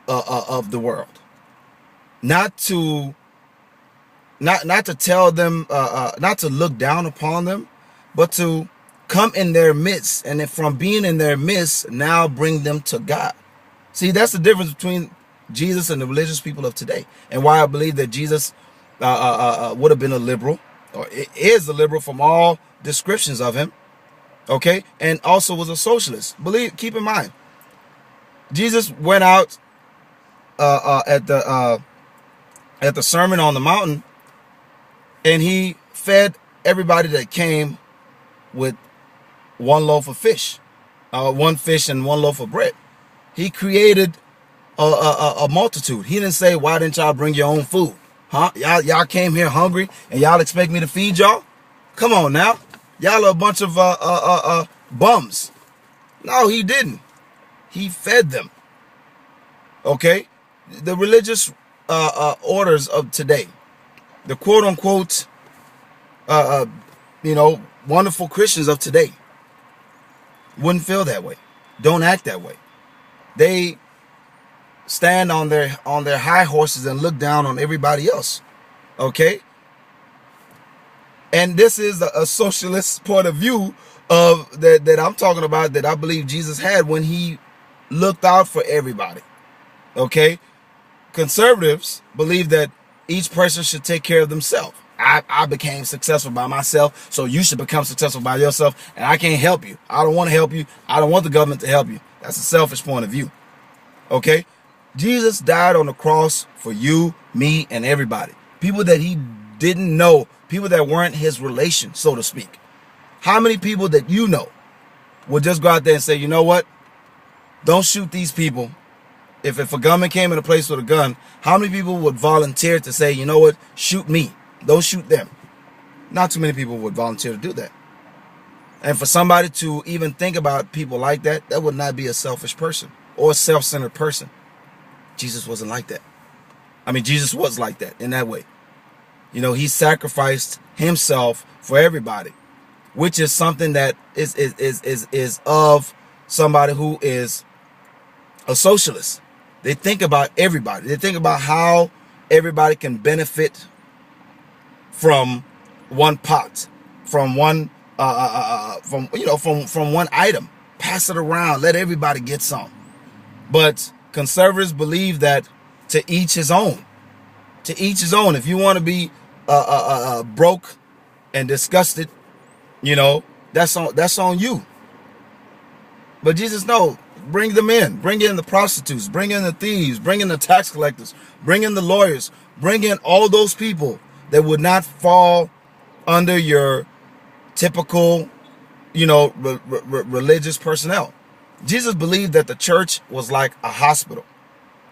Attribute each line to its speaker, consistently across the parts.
Speaker 1: of the world. Not to tell them, not to look down upon them, but to come in their midst, and then from being in their midst, now bring them to God. See, that's the difference between Jesus and the religious people of today, and why I believe that Jesus would have been a liberal, or is a liberal from all descriptions of him, okay, and also was a socialist. Keep in mind, Jesus went out at the Sermon on the Mountain, and he fed everybody that came with one fish and one loaf of bread. He created a multitude. He didn't say, why didn't y'all bring your own food? Huh? Y'all came here hungry and y'all expect me to feed y'all? Come on now. Y'all are a bunch of bums. No, he didn't. He fed them. Okay? The religious orders of today, the quote unquote wonderful Christians of today, wouldn't feel that way, don't act that way. They stand on their high horses and look down on everybody else. Okay, and this is a socialist point of view of that I'm talking about, that I believe Jesus had when he looked out for everybody. Okay, conservatives believe that each person should take care of themselves. I became successful by myself, so you should become successful by yourself, and I can't help you. I don't want to help you. I don't want the government to help you. That's a selfish point of view. Okay? Jesus died on the cross for you, me, and everybody. People that he didn't know, people that weren't his relation, so to speak. How many people that you know would just go out there and say, you know what? Don't shoot these people. If a gunman came in a place with a gun, how many people would volunteer to say, you know what? Shoot me. Don't shoot them. Not too many people would volunteer to do that. And for somebody to even think about people like that, that would not be a selfish person or a self-centered person. Jesus wasn't like that. I mean, Jesus was like that in that way. You know, he sacrificed himself for everybody, which is something that is of somebody who is a socialist. They think about everybody. They think about how everybody can benefit from one pot, from one from one item. Pass it around, let everybody get some. But conservatives believe that to each his own. To each his own. If you want to be broke and disgusted, that's on you. But Jesus, no, bring them in. Bring in the prostitutes, bring in the thieves, bring in the tax collectors, bring in the lawyers, bring in all those people that would not fall under your typical, religious personnel. Jesus believed that the church was like a hospital.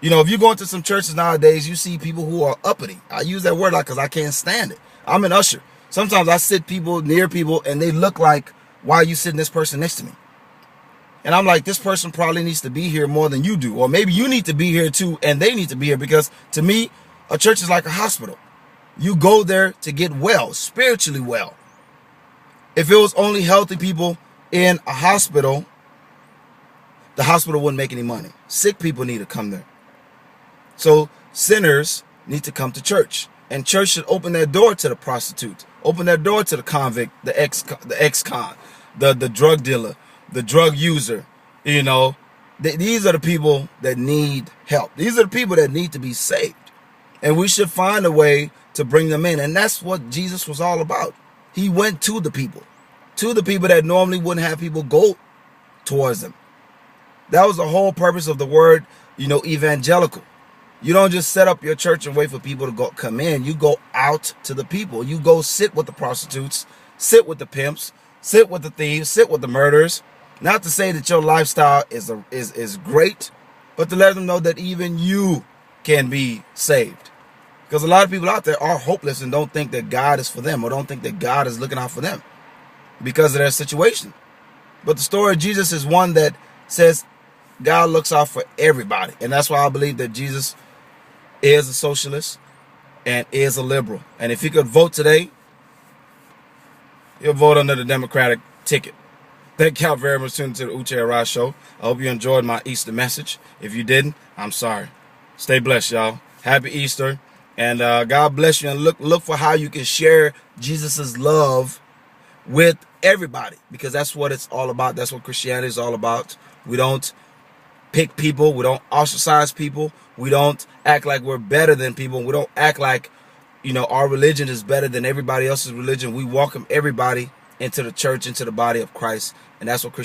Speaker 1: If you go into some churches nowadays, you see people who are uppity. I use that word because I can't stand it. I'm an usher. Sometimes I sit near people and they look like, why are you sitting this person next to me? And I'm like, this person probably needs to be here more than you do. Or maybe you need to be here too and they need to be here, because to me, a church is like a hospital. You go there to get well, spiritually well. If it was only healthy people in a hospital, the hospital wouldn't make any money. Sick people need to come there. So sinners need to come to church. And church should open their door to the prostitute, open their door to the convict, the ex-con, the drug dealer, the drug user. These are the people that need help. These are the people that need to be saved. And we should find a way to bring them in. And that's what Jesus was all about. He went to the people that normally wouldn't have people go towards them. That was the whole purpose of the word, evangelical. You don't just set up your church and wait for people to come in. You go out to the people. You go sit with the prostitutes, sit with the pimps, sit with the thieves, sit with the murderers. Not to say that your lifestyle is great, but to let them know that even you can be saved. Because a lot of people out there are hopeless and don't think that God is for them, or don't think that God is looking out for them because of their situation. But the story of Jesus is one that says God looks out for everybody. And that's why I believe that Jesus is a socialist and is a liberal. And if he could vote today, he'll vote under the Democratic ticket. Thank y'all very much for tuning to the Uche Araj Show. I hope you enjoyed my Easter message. If you didn't, I'm sorry. Stay blessed, y'all. Happy Easter. And God bless you. And look for how you can share Jesus's love with everybody, because that's what it's all about. That's what Christianity is all about. We don't pick people. We don't ostracize people. We don't act like we're better than people. We don't act like, our religion is better than everybody else's religion. We welcome everybody into the church, into the body of Christ. And that's what Christianity